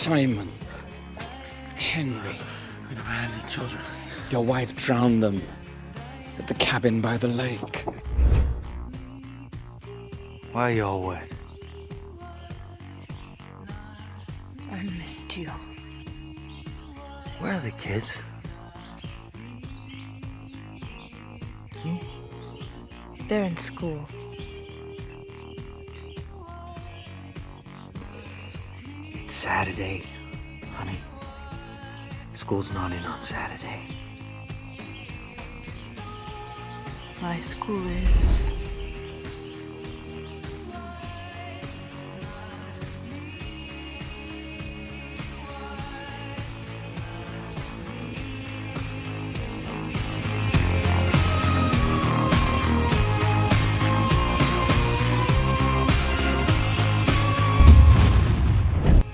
Simon, Henry. We never had any children. Your wife drowned them at the cabin by the lake. Why are you all wet? I missed you. Where are the kids? They're in school. It's Saturday, honey. School's not in on Saturday. My school is.